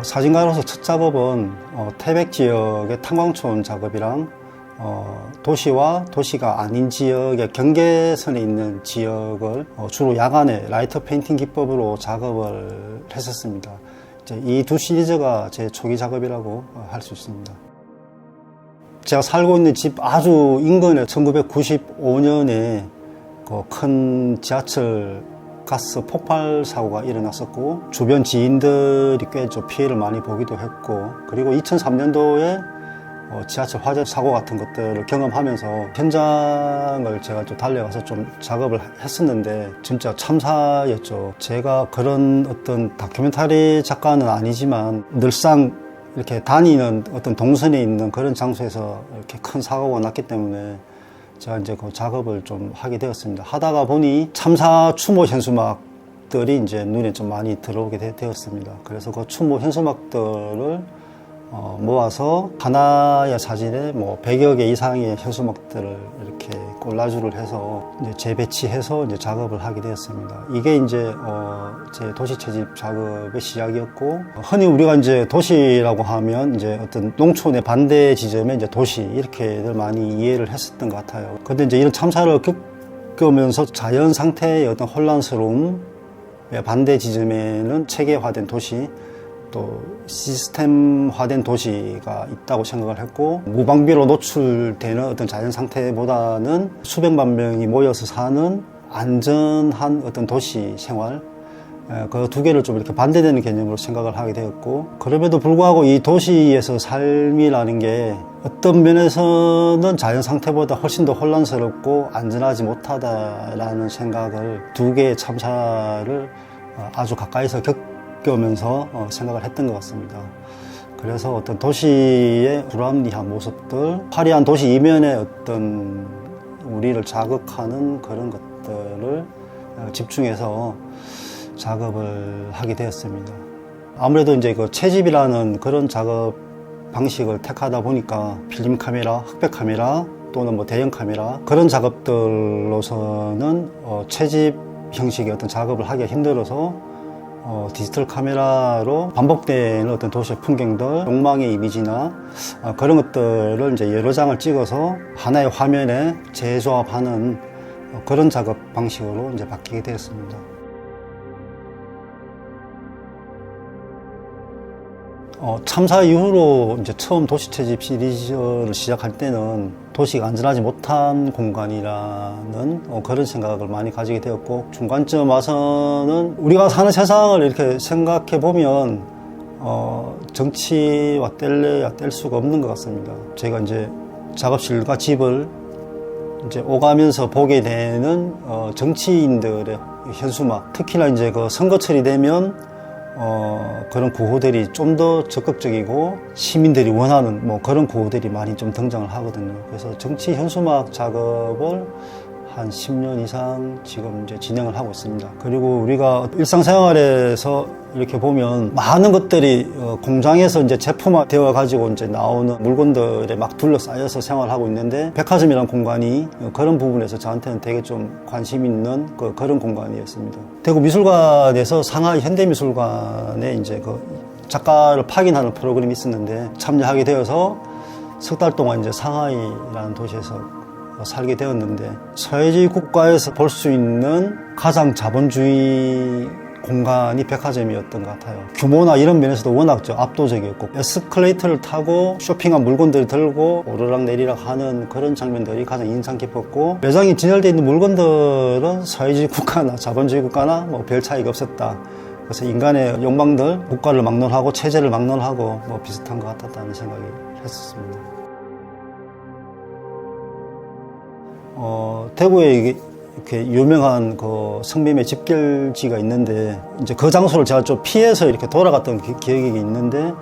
사진가로서 첫 작업은 태백 지역의 탄광촌 작업이랑 도시와 도시가 아닌 지역의 경계선에 있는 지역을 주로 야간에 라이터 페인팅 기법으로 작업을 했었습니다. 이 두 시리즈가 제 초기 작업이라고 할 수 있습니다. 제가 살고 있는 집 아주 인근에 1995년에 큰 지하철 가스 폭발 사고가 일어났었고, 주변 지인들이 꽤 좀 피해를 많이 보기도 했고, 그리고 2003년도에 지하철 화재 사고 같은 것들을 경험하면서 현장을 제가 좀 달려가서 좀 작업을 했었는데 진짜 참사였죠. 제가 그런 어떤 다큐멘터리 작가는 아니지만 늘상 이렇게 다니는 어떤 동선에 있는 그런 장소에서 이렇게 큰 사고가 났기 때문에 제가 이제 그 작업을 좀 하게 되었습니다. 하다가 보니 참사 추모 현수막들이 이제 눈에 좀 많이 들어오게 되었습니다. 그래서 그 추모 현수막들을 모아서 하나의 사진에 뭐 100여 개 이상의 현수막들을 이렇게 콜라주를 해서 이제 재배치해서 이제 작업을 하게 되었습니다. 이게 이제 제 도시 채집 작업의 시작이었고, 흔히 우리가 이제 도시라고 하면 이제 어떤 농촌의 반대 지점에 이제 도시 이렇게들 많이 이해를 했었던 것 같아요. 근데 이제 이런 참사를 겪으면서 자연 상태의 어떤 혼란스러움의 반대 지점에는 체계화된 도시, 또 시스템화된 도시가 있다고 생각을 했고, 무방비로 노출되는 어떤 자연 상태보다는 수백만 명이 모여서 사는 안전한 어떤 도시 생활, 그 두 개를 좀 이렇게 반대되는 개념으로 생각을 하게 되었고, 그럼에도 불구하고 이 도시에서 삶이라는 게 어떤 면에서는 자연 상태보다 훨씬 더 혼란스럽고 안전하지 못하다라는 생각을, 두 개의 참사를 아주 가까이서 겪으면서 생각을 했던 것 같습니다. 그래서 어떤 도시의 불합리한 모습들, 화려한 도시 이면의 어떤 우리를 자극하는 그런 것들을 집중해서 작업을 하게 되었습니다. 아무래도 이제 그 채집이라는 그런 작업 방식을 택하다 보니까 필름 카메라, 흑백 카메라 또는 뭐 대형 카메라, 그런 작업들로서는 채집 형식의 어떤 작업을 하기가 힘들어서 디지털 카메라로 반복되는 어떤 도시의 풍경들, 욕망의 이미지나 그런 것들을 이제 여러 장을 찍어서 하나의 화면에 재조합하는 그런 작업 방식으로 이제 바뀌게 되었습니다. 참사 이후로 이제 처음 도시 채집 시리즈를 시작할 때는 도시가 안전하지 못한 공간이라는 그런 생각을 많이 가지게 되었고, 중간쯤 와서는 우리가 사는 세상을 이렇게 생각해 보면 정치와 뗄래야 뗄 수가 없는 것 같습니다. 제가 이제 작업실과 집을 이제 오가면서 보게 되는 정치인들의 현수막, 특히나 이제 그 선거철이 되면 그런 구호들이 좀 더 적극적이고 시민들이 원하는 뭐 그런 구호들이 많이 좀 등장을 하거든요. 그래서 정치 현수막 작업을 한 10년 이상 지금 이제 진행을 하고 있습니다. 그리고 우리가 일상생활에서 이렇게 보면 많은 것들이 공장에서 이제 제품화 되어 가지고 이제 나오는 물건들에 막 둘러싸여서 생활하고 있는데, 백화점이라는 공간이 그런 부분에서 저한테는 되게 좀 관심 있는 그런 공간이었습니다. 대구 미술관에서 상하이 현대미술관에 이제 그 작가를 파견하는 프로그램이 있었는데 참여하게 되어서 석 달 동안 이제 상하이라는 도시에서 살게 되었는데, 사회주의 국가에서 볼 수 있는 가장 자본주의 공간이 백화점이었던 것 같아요. 규모나 이런 면에서도 워낙 압도적이었고, 에스컬레이터를 타고 쇼핑한 물건들을 들고 오르락 내리락 하는 그런 장면들이 가장 인상 깊었고, 매장에 진열되어 있는 물건들은 사회주의 국가나 자본주의 국가나 뭐 별 차이가 없었다. 그래서 인간의 욕망들, 국가를 막론하고 체제를 막론하고 뭐 비슷한 것 같았다는 생각이 했었습니다. 대구에 이렇게 유명한 그 성매매 집결지가 있는데, 이제 그 장소를 제가 좀 피해서 이렇게 돌아갔던 기억이 있는데,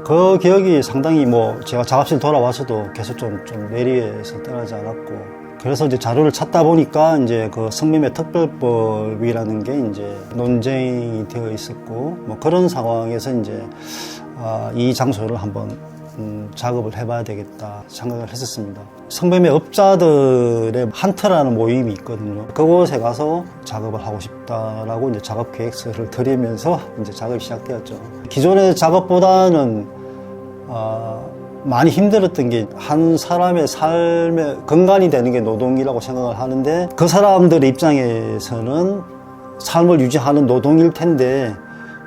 그 기억이 상당히 뭐 제가 작업실 돌아와서도 계속 좀 내리에서 떠나지 않았고, 그래서 이제 자료를 찾다 보니까 이제 그 성매매 특별법이라는 게 이제 논쟁이 되어 있었고, 뭐 그런 상황에서 이제 이 장소를 한번 작업을 해봐야 되겠다 생각을 했었습니다. 성매매 업자들의 한트라는 모임이 있거든요. 그곳에 가서 작업을 하고 싶다라고 이제 작업 계획서를 드리면서 이제 작업이 시작되었죠. 기존의 작업보다는 많이 힘들었던 게 한 사람의 삶의 근간이 되는 게 노동이라고 생각을 하는데, 그 사람들의 입장에서는 삶을 유지하는 노동일 텐데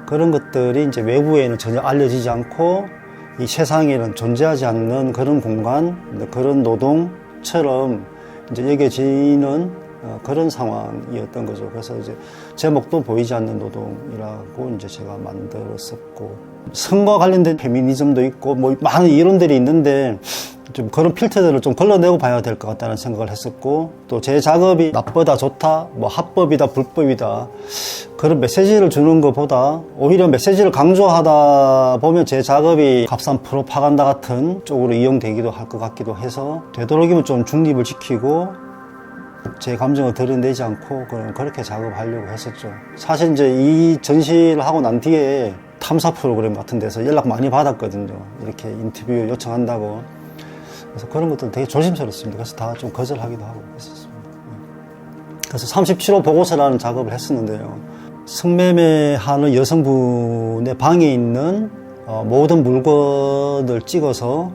그런 것들이 이제 외부에는 전혀 알려지지 않고 이 세상에는 존재하지 않는 그런 공간, 그런 노동처럼 이제 여겨지는 그런 상황이었던 거죠. 그래서 이제 제목도 보이지 않는 노동이라고 이제 제가 만들었었고, 성과 관련된 페미니즘도 있고 뭐 많은 이론들이 있는데 좀 그런 필터들을 좀 걸러내고 봐야 될 것 같다는 생각을 했었고, 또 제 작업이 나쁘다 좋다 뭐 합법이다 불법이다 그런 메시지를 주는 것보다 오히려 메시지를 강조하다 보면 제 작업이 값싼 프로파간다 같은 쪽으로 이용되기도 할 것 같기도 해서, 되도록이면 좀 중립을 지키고 제 감정을 드러내지 않고 그렇게 작업하려고 했었죠. 사실 이제 이 전시를 하고 난 뒤에 탐사 프로그램 같은 데서 연락 많이 받았거든요. 이렇게 인터뷰 요청한다고. 그래서 그런 것들 되게 조심스럽습니다. 그래서 다 좀 거절하기도 하고 했었습니다. 그래서 37호 보고서라는 작업을 했었는데요. 성매매하는 여성분의 방에 있는 모든 물건을 찍어서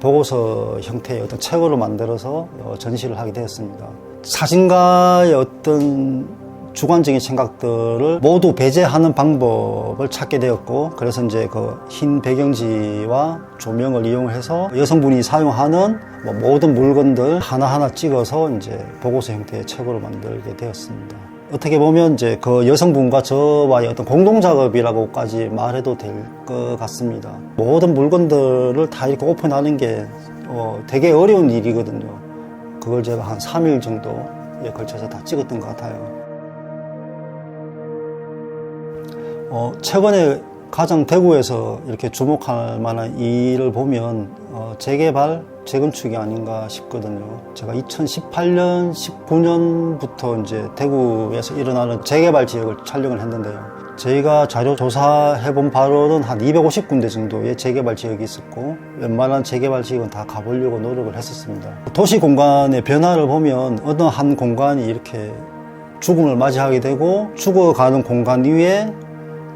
보고서 형태의 어떤 책으로 만들어서 전시를 하게 되었습니다. 사진가의 어떤 주관적인 생각들을 모두 배제하는 방법을 찾게 되었고, 그래서 이제 그 흰 배경지와 조명을 이용해서 여성분이 사용하는 모든 물건들 하나하나 찍어서 이제 보고서 형태의 책으로 만들게 되었습니다. 어떻게 보면 이제 그 여성분과 저와의 어떤 공동 작업이라고까지 말해도 될 것 같습니다. 모든 물건들을 다 이렇게 오픈하는 게 되게 어려운 일이거든요. 그걸 제가 한 3일 정도에 걸쳐서 다 찍었던 것 같아요. 최근에 가장 대구에서 이렇게 주목할 만한 일을 보면 재개발, 재건축이 아닌가 싶거든요. 제가 2018년, 19년부터 이제 대구에서 일어나는 재개발 지역을 촬영을 했는데요. 저희가 자료 조사해본 바로는 한 250군데 정도의 재개발 지역이 있었고, 웬만한 재개발 지역은 다 가보려고 노력을 했었습니다. 도시 공간의 변화를 보면 어느 한 공간이 이렇게 죽음을 맞이하게 되고, 죽어가는 공간 위에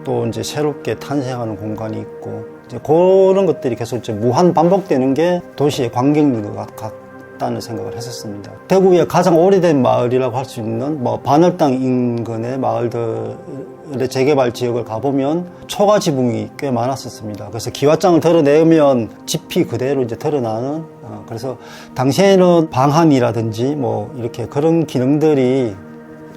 또 이제 새롭게 탄생하는 공간이 있고, 이제 그런 것들이 계속 이제 무한 반복되는 게 도시의 광경인 것 같다는 생각을 했었습니다. 대구의 가장 오래된 마을이라고 할 수 있는 반월당 인근의 마을들의 재개발 지역을 가보면 초가 지붕이 꽤 많았었습니다. 그래서 기와장을 드러내면 집이 그대로 이제 드러나는, 그래서 당시에는 방한이라든지 뭐 이렇게 그런 기능들이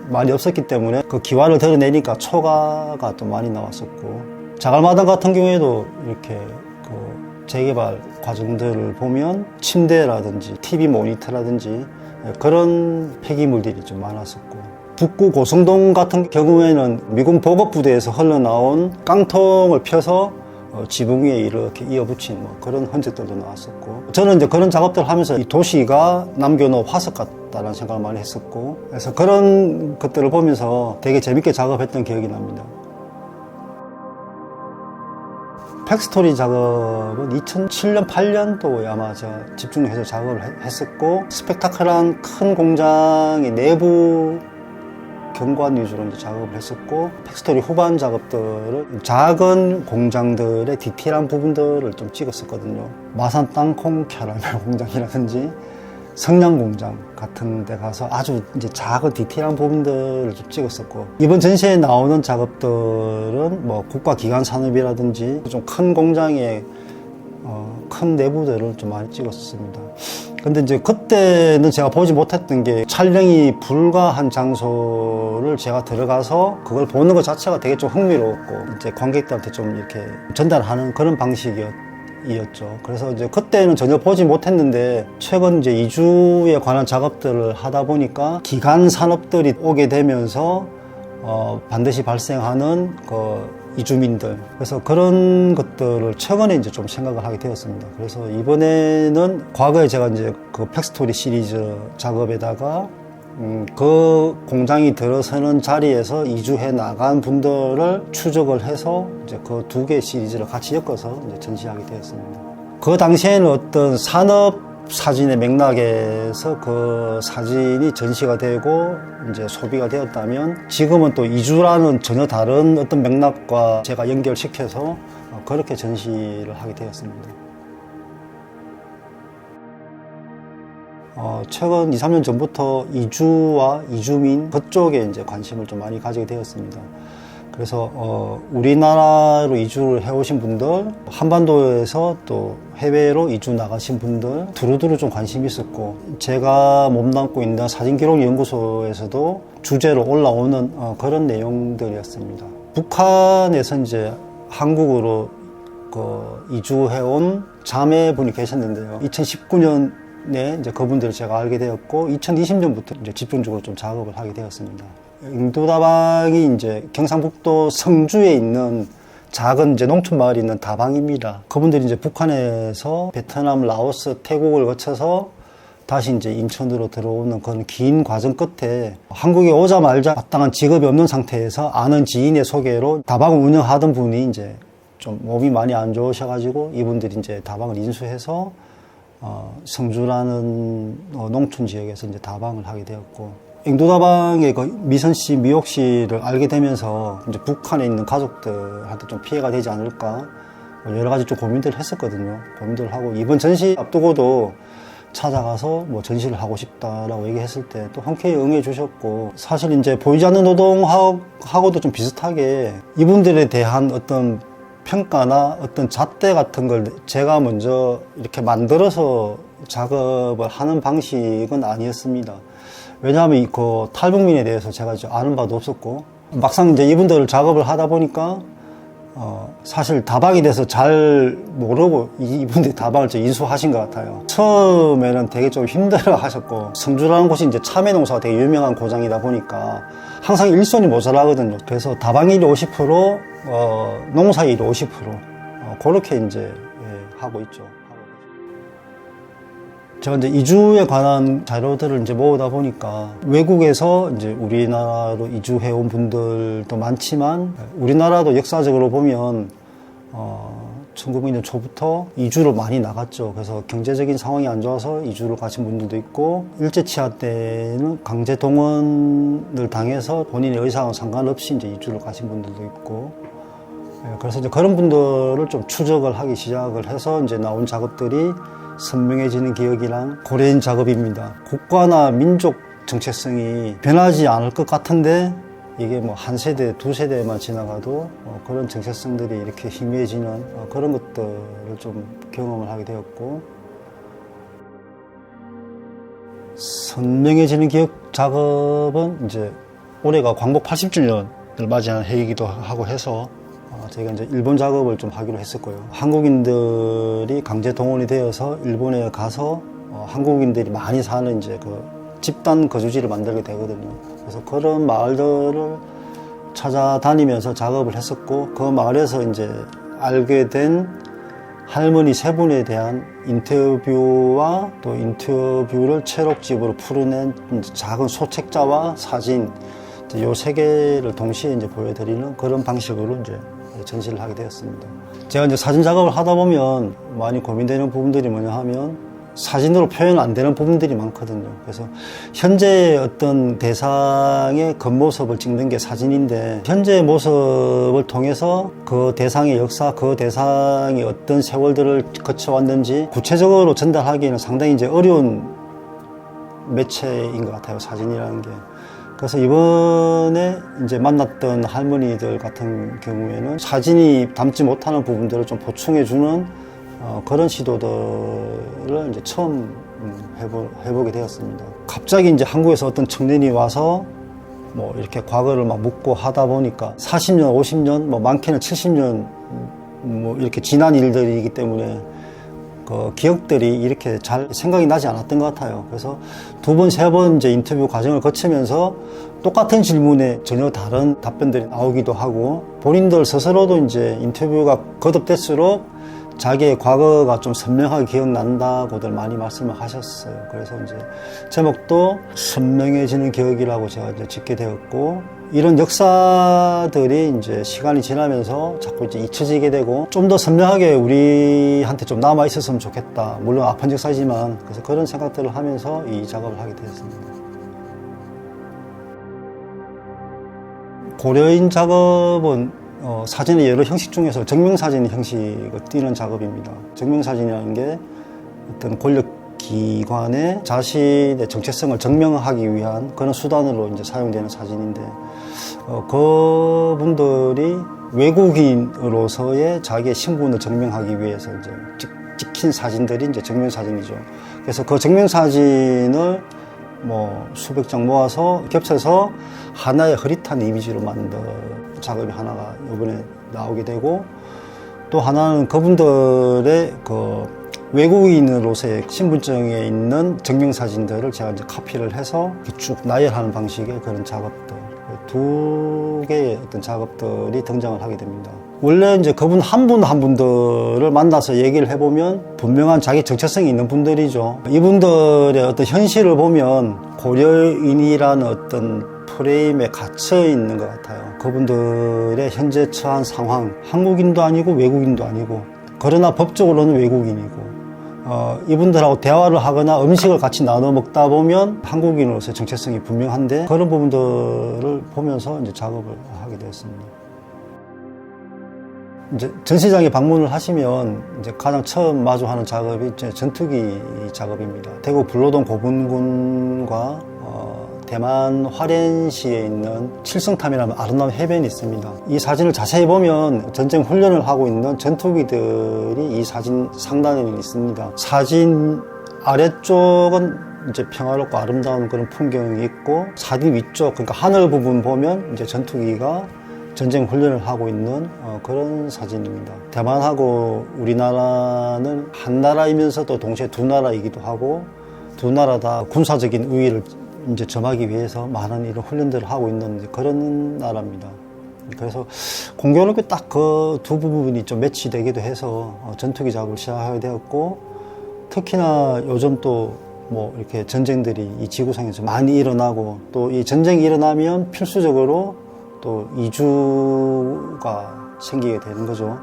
많이 없었기 때문에 그 기와를 드러내니까 초가가 또 많이 나왔었고, 자갈마당 같은 경우에도 이렇게 그 재개발 과정들을 보면 침대라든지 TV 모니터라든지 그런 폐기물들이 좀 많았었고, 북구 고성동 같은 경우에는 미군 보급부대에서 흘러나온 깡통을 펴서 지붕 위에 이렇게 이어붙인 그런 흔적들도 나왔었고, 저는 이제 그런 작업들을 하면서 이 도시가 남겨놓은 화석 같다는 생각을 많이 했었고, 그래서 그런 것들을 보면서 되게 재밌게 작업했던 기억이 납니다. 팩스토리 작업은 2007년, 8년도에 아마 제가 집중해서 작업을 했었고, 스펙타클한 큰 공장의 내부 경관 위주로 이제 작업을 했었고, 팩스토리 후반 작업들을 작은 공장들의 디테일한 부분들을 좀 찍었었거든요. 마산 땅콩 캐러멜 공장이라든지 성냥 공장 같은 데 가서 아주 이제 작은 디테일한 부분들을 좀 찍었었고, 이번 전시에 나오는 작업들은 뭐 국가기관 산업이라든지 좀 큰 공장의 큰 내부들을 좀 많이 찍었습니다. 근데 이제 그때는 제가 보지 못했던 게, 촬영이 불가한 장소를 제가 들어가서 그걸 보는 것 자체가 되게 좀 흥미로웠고, 이제 관객들한테 좀 이렇게 전달하는 그런 방식이었죠. 그래서 이제 그때는 전혀 보지 못했는데, 최근 이제 이주에 관한 작업들을 하다 보니까 기간 산업들이 오게 되면서 반드시 발생하는 이주민들, 그래서 그런 것들을 최근에 이제 좀 생각을 하게 되었습니다. 그래서 이번에는 과거에 제가 이제 그 팩스토리 시리즈 작업에다가 그 공장이 들어서는 자리에서 이주해 나간 분들을 추적을 해서 이제 그 두 개의 시리즈를 같이 엮어서 이제 전시하게 되었습니다. 그 당시에는 어떤 산업 사진의 맥락에서 그 사진이 전시가 되고 이제 소비가 되었다면, 지금은 또 이주라는 전혀 다른 어떤 맥락과 제가 연결시켜서 그렇게 전시를 하게 되었습니다. 최근 2, 3년 전부터 이주와 이주민 그쪽에 이제 관심을 좀 많이 가지게 되었습니다. 그래서 우리나라로 이주를 해오신 분들, 한반도에서 또 해외로 이주 나가신 분들 두루두루 좀 관심이 있었고, 제가 몸담고 있는 사진기록연구소에서도 주제로 올라오는 그런 내용들이었습니다. 북한에서 이제 한국으로 이주해온 자매분이 계셨는데요. 2019년에 이제 그분들을 제가 알게 되었고, 2020년부터 이제 집중적으로 좀 작업을 하게 되었습니다. 잉도다방이 이제 경상북도 성주에 있는 작은 이제 농촌 마을이 있는 다방입니다. 그분들이 이제 북한에서 베트남, 라오스, 태국을 거쳐서 다시 이제 인천으로 들어오는 그런 긴 과정 끝에 한국에 오자마자 마땅한 직업이 없는 상태에서 아는 지인의 소개로 다방을 운영하던 분이 이제 좀 몸이 많이 안 좋으셔가지고 이분들이 이제 다방을 인수해서 성주라는 농촌 지역에서 이제 다방을 하게 되었고, 앵도다방의 그 미선 씨, 미옥 씨를 알게 되면서 이제 북한에 있는 가족들한테 좀 피해가 되지 않을까 여러 가지 좀 고민들을 했었거든요. 고민들을 하고, 이번 전시 앞두고도 찾아가서 뭐 전시를 하고 싶다라고 얘기했을 때 또 흔쾌히 응해 주셨고, 사실 이제 보이지 않는 노동하고도 좀 비슷하게 이분들에 대한 어떤 평가나 어떤 잣대 같은 걸 제가 먼저 이렇게 만들어서 작업을 하는 방식은 아니었습니다. 왜냐하면 그 탈북민에 대해서 제가 아는 바도 없었고, 막상 이제 이분들을 작업을 하다 보니까 사실 다방에 대해서 잘 모르고 이분들이 다방을 좀 인수하신 것 같아요. 처음에는 되게 좀 힘들어 하셨고, 성주라는 곳이 이제 참외 농사가 되게 유명한 고장이다 보니까 항상 일손이 모자라거든요. 그래서 다방일이 50%, 농사일이 50%, 그렇게 이제 하고 있죠. 제가 이제 이주에 관한 자료들을 이제 모으다 보니까 외국에서 이제 우리나라로 이주해온 분들도 많지만, 우리나라도 역사적으로 보면 1900년 초부터 이주를 많이 나갔죠. 그래서 경제적인 상황이 안 좋아서 이주를 가신 분들도 있고, 일제치하 때는 강제 동원을 당해서 본인의 의사와 상관없이 이제 이주를 가신 분들도 있고, 그래서 이제 그런 분들을 좀 추적을 하기 시작을 해서 이제 나온 작업들이 선명해지는 기억이랑 고려인 작업입니다. 국가나 민족 정체성이 변하지 않을 것 같은데, 이게 뭐 한 세대, 두 세대만 지나가도 그런 정체성들이 이렇게 희미해지는 그런 것들을 좀 경험을 하게 되었고, 선명해지는 기억 작업은 이제 올해가 광복 80주년을 맞이하는 해이기도 하고 해서 제가 이제 일본 작업을 좀 하기로 했었고요. 한국인들이 강제 동원이 되어서 일본에 가서 한국인들이 많이 사는 이제 그 집단 거주지를 만들게 되거든요. 그래서 그런 마을들을 찾아다니면서 작업을 했었고, 그 마을에서 이제 알게 된 할머니 세 분에 대한 인터뷰와 또 인터뷰를 채록집으로 풀어낸 작은 소책자와 사진, 요 세 개를 동시에 이제 보여드리는 그런 방식으로 이제 전시를 하게 되었습니다. 제가 이제 사진 작업을 하다 보면 많이 고민되는 부분들이 뭐냐 하면, 사진으로 표현 안 되는 부분들이 많거든요. 그래서 현재의 어떤 대상의 겉모습을 찍는 게 사진인데, 현재의 모습을 통해서 그 대상의 역사, 그 대상이 어떤 세월들을 거쳐왔는지 구체적으로 전달하기에는 상당히 이제 어려운 매체인 것 같아요, 사진이라는 게. 그래서 이번에 이제 만났던 할머니들 같은 경우에는 사진이 담지 못하는 부분들을 좀 보충해주는 그런 시도들을 이제 처음 해보게 되었습니다. 갑자기 이제 한국에서 어떤 청년이 와서 뭐 이렇게 과거를 막 묻고 하다 보니까 40년, 50년, 뭐 많게는 70년 뭐 이렇게 지난 일들이기 때문에 그 기억들이 이렇게 잘 생각이 나지 않았던 것 같아요. 그래서 두 번, 세 번 이제 인터뷰 과정을 거치면서 똑같은 질문에 전혀 다른 답변들이 나오기도 하고, 본인들 스스로도 이제 인터뷰가 거듭될수록 자기의 과거가 좀 선명하게 기억난다고들 많이 말씀을 하셨어요. 그래서 이제 제목도 선명해지는 기억이라고 제가 이제 짓게 되었고, 이런 역사들이 이제 시간이 지나면서 자꾸 이제 잊혀지게 되고 좀 더 선명하게 우리한테 좀 남아 있었으면 좋겠다. 물론 아픈 역사지만 그래서 그런 생각들을 하면서 이 작업을 하게 되었습니다. 고려인 작업은 사진의 여러 형식 중에서 증명사진 형식을 띄는 작업입니다. 증명사진이라는 게 어떤 권력기관의 자신의 정체성을 증명하기 위한 그런 수단으로 이제 사용되는 사진인데, 그분들이 외국인으로서의 자기의 신분을 증명하기 위해서 이제 찍힌 사진들이 이제 증명사진이죠. 그래서 그 증명사진을 뭐 수백 장 모아서 겹쳐서 하나의 흐릿한 이미지로 만든 작업이 하나가 이번에 나오게 되고, 또 하나는 그분들의 그 외국인으로서의 신분증에 있는 증명사진들을 제가 이제 카피를 해서 쭉 나열하는 방식의 그런 작업들, 두 개의 어떤 작업들이 등장을 하게 됩니다. 원래 이제 그분 한 분 한 분들을 만나서 얘기를 해보면 분명한 자기 정체성이 있는 분들이죠. 이분들의 어떤 현실을 보면 고려인이라는 어떤 프레임에 갇혀 있는 것 같아요. 그분들의 현재 처한 상황, 한국인도 아니고 외국인도 아니고, 그러나 법적으로는 외국인이고, 이분들하고 대화를 하거나 음식을 같이 나눠 먹다 보면 한국인으로서의 정체성이 분명한데, 그런 부분들을 보면서 이제 작업을 하게 되었습니다. 이제 전시장에 방문을 하시면 이제 가장 처음 마주하는 작업이 이제 전투기 작업입니다. 대구 불로동 고분군과 대만 화롄시에 있는 칠성탐이라는 아름다운 해변이 있습니다. 이 사진을 자세히 보면 전쟁 훈련을 하고 있는 전투기들이 이 사진 상단에 있습니다. 사진 아래쪽은 이제 평화롭고 아름다운 그런 풍경이 있고, 사진 위쪽, 그러니까 하늘 부분 보면 이제 전투기가 전쟁 훈련을 하고 있는 그런 사진입니다. 대만하고 우리나라는 한 나라이면서도 동시에 두 나라이기도 하고, 두 나라 다 군사적인 우위를 이제 점하기 위해서 많은 이런 훈련들을 하고 있는 그런 나라입니다. 그래서 공교롭게 딱 그 두 부분이 좀 매치되기도 해서 전투기 작업을 시작하게 되었고, 특히나 요즘 또 뭐 이렇게 전쟁들이 이 지구상에서 많이 일어나고, 또 이 전쟁이 일어나면 필수적으로 또 이주가 생기게 되는 거죠.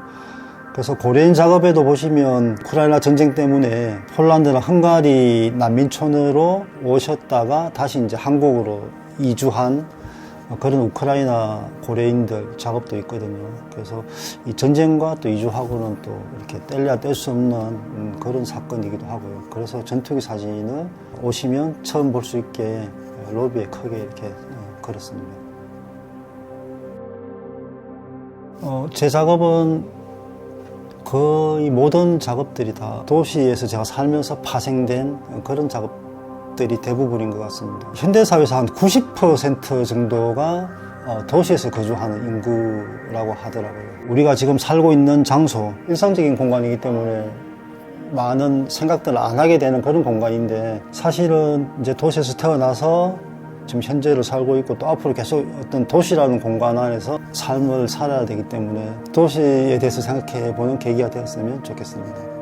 그래서 고려인 작업에도 보시면 우크라이나 전쟁 때문에 폴란드나 헝가리 난민촌으로 오셨다가 다시 이제 한국으로 이주한 그런 우크라이나 고려인들 작업도 있거든요. 그래서 이 전쟁과 또 이주하고는 또 이렇게 뗄래야 뗄 수 없는 그런 사건이기도 하고요. 그래서 전투기 사진을 오시면 처음 볼 수 있게 로비에 크게 이렇게 걸었습니다. 제 작업은 거의 모든 작업들이 다 도시에서 제가 살면서 파생된 그런 작업들이 대부분인 것 같습니다. 현대사회에서 한 90% 정도가 도시에서 거주하는 인구라고 하더라고요. 우리가 지금 살고 있는 장소, 일상적인 공간이기 때문에 많은 생각들을 안 하게 되는 그런 공간인데, 사실은 이제 도시에서 태어나서 지금 현재를 살고 있고, 또 앞으로 계속 어떤 도시라는 공간 안에서 삶을 살아야 되기 때문에 도시에 대해서 생각해 보는 계기가 되었으면 좋겠습니다.